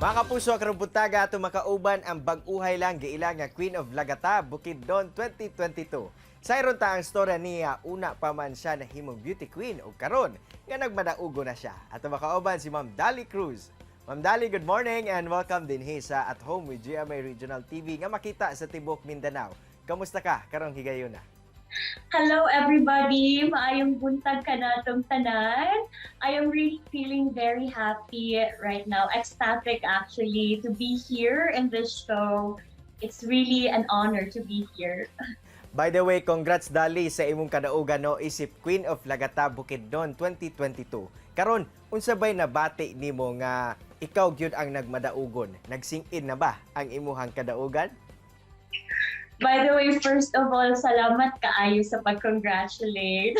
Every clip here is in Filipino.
Mga kapuso, karong buntaga ato makauban ang bag-uhay lang giila nga Queen of Laga, Bukidnon 2022. Sayron ta ang storya niya, una pa man siya nahimong beauty queen o karon nga nagmadaugo na siya. Ato makauban si Ma'am Dolly Cruz. Ma'am Dolly, good morning and welcome din sa At Home with GMA Regional TV nga makita sa Tibok, Mindanao. Kamusta ka karong higayuna? Hello everybody! Maayong buntag ka natong tanan. I am really feeling very happy right now, ecstatic actually to be here in this show. It's really an honor to be here. By the way, congrats Dolly sa imong kadaugan no isip Queen of Laga, Bukidnon 2022. Karon, unsa bay nabati nimo nga ikaw gyud ang nagmadaugon? Nagsing-in na ba ang imuhang kadaugan? By the way, first of all, salamat kaayo sa pag-congratulate.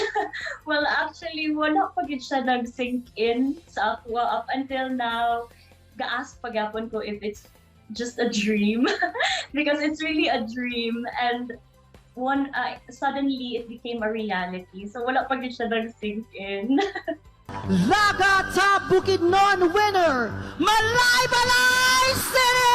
Well, actually, wala pa gid siya nag-sink in sa ako up until now. Ga-ask pagapon ko if it's just a dream because it's really a dream and suddenly it became a reality. So wala pa gid siya nag-sink in. Laga Bukidnon winner, Malay City!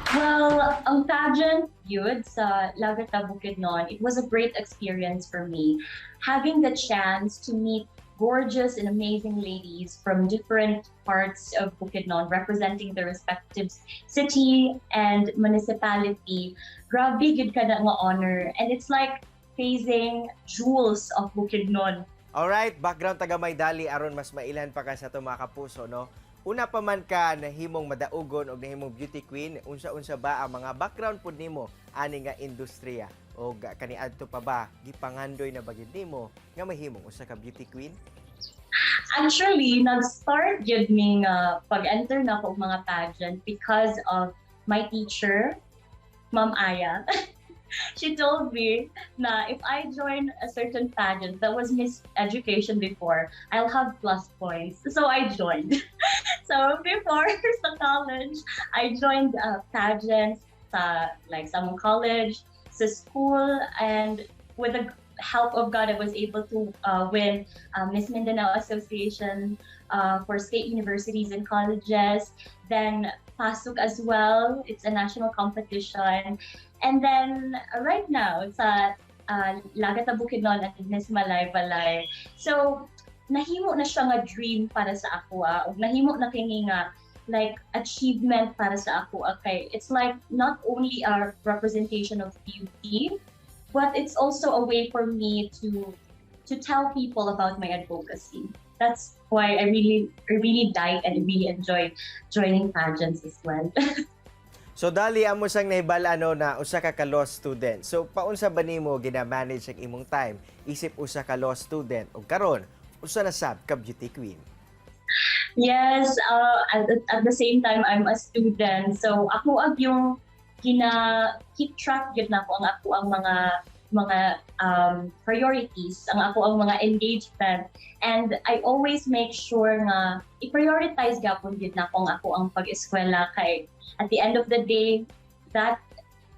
Well, ang pageant yun sa Laga Bukidnon, it was a great experience for me. Having the chance to meet gorgeous and amazing ladies from different parts of Bukidnon, representing their respective city and municipality, grabe gid ka na nga honor. And it's like facing jewels of Bukidnon. Alright, background taga Maydali aron mas mailan pa ka sa to mga kapuso, no? Una pa man ka nahimong madaugon o nahimong beauty queen, unsa-unsa ba ang mga background pud nimo ani nga industriya o kaniadto pa ba gipangandoy na bagid nimo nga mahimong usa ka beauty queen? Actually, nag-start yun ning pag-enter na ko mga pageant because of my teacher, Ma'am Aya. She told me na if I join a certain pageant that was Miss Education before, I'll have plus points. So I joined. So before sa college, I joined pageants sa some college, sa school, and with the help of God, I was able to win Miss Mindanao Association for state universities and colleges. Then Pasuk as well. It's a national competition. And then right now, sa Laga Bukidnon at Miss Malay Balay. So nahimo na siya nga dream para sa ako. O nahimo na kini nga achievement para sa ako. Okay, it's like not only a representation of beauty, but it's also a way for me to tell people about my advocacy. That's why I really like and really enjoy joining pageants as well. So Dali, amo sang nahibal na usa ka law student. So paunsa ba nimo gina-manage ang imong time isip usa ka law student o karon usa na sab ka beauty queen? Yes, at the same time I'm a student. So ako yung keep track gid na ko ang mga priorities, ang mga engagement, and I always make sure nga i-prioritize gapon gid na ang pag-eskwela kay at the end of the day that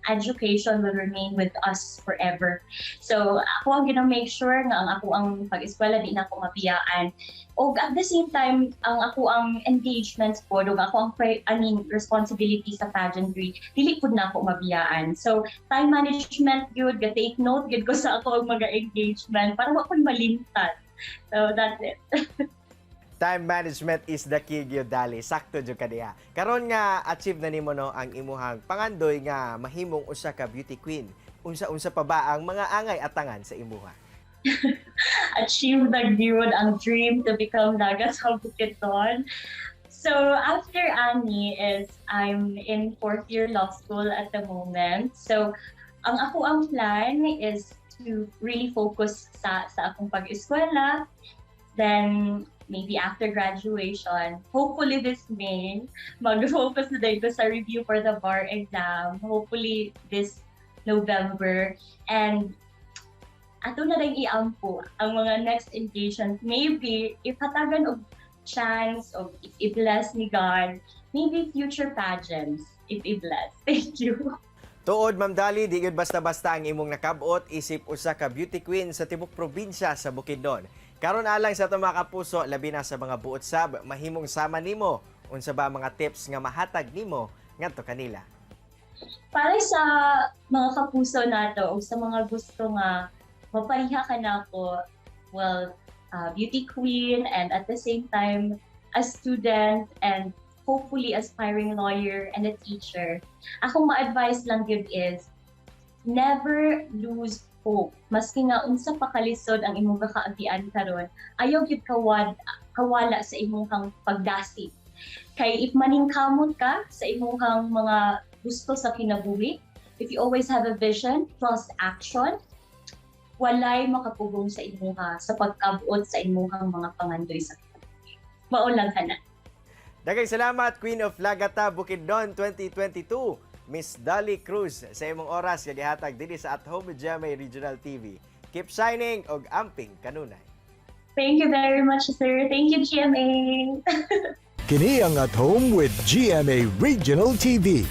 education will remain with us forever. So ako ang gina-make sure nga ang pag-eskwela di na ako mabiyaan. O at the same time, ang engagements po, ang responsibility sa pageantry, dili pud na ako mabiyaan. So time management good, take note good ko sa ako ang mga engagement para wa ko malimtan. So that's it. Time management is the key gyud Dali. Sakto jud ka diha. Karon nga achieve na nimo no ang imuhang pangandoy nga mahimong usa ka beauty queen. Unsa-unsa pa ba ang mga angay atangan sa imuha? Achieve the gayud ang dream to become Laga sa Bukidnon. So after Ani is I'm in 4th year law school at the moment. So ang plan is to really focus sa akong pag-eskwela. Then maybe after graduation, hopefully this May, mag-focus na dito sa review for the bar exam. Hopefully this November. And ato na rin iampo ang mga next engagement. Maybe if hatagan og chance of if i-bless ni God, maybe future pageants if i-bless. Thank you. Tuod, Ma'am Dolly, di gud basta-basta ang imong nakab-ot isip usa ka beauty queen sa tibok probinsya sa Bukidnon. Karon alang sa itong mga kapuso, labi na sa mga buot sab, mahimong sama nimo. Unsa ba ang mga tips nga mahatag nimo ngadto kanila? Para sa mga kapuso nato o sa mga gusto nga mapariha ka na ako, well, beauty queen and at the same time a student and hopefully aspiring lawyer and a teacher, akong ma-advise lang yun is never lose hope. Maski nga unsa pa kalisod ang imong kakaagian karon, ayaw gyud kawala sa imong pagdasig. Kay if maningkamot ka sa imong mga gusto sa kinabuhi, if you always have a vision plus action, walay makapugong sa imuha sa pagkabot sa imuhang mga pangandoy sa kinabuhi. Maulang ka na. Daghang salamat, Queen of Laga, Bukidnon 2022, Miss Dolly Cruz, sa imong oras nga gihatag dinhi sa At Home with GMA Regional TV. Keep shining og amping kanunay. Thank you very much, sir. Thank you, GMA. Kini ang At Home with GMA Regional TV.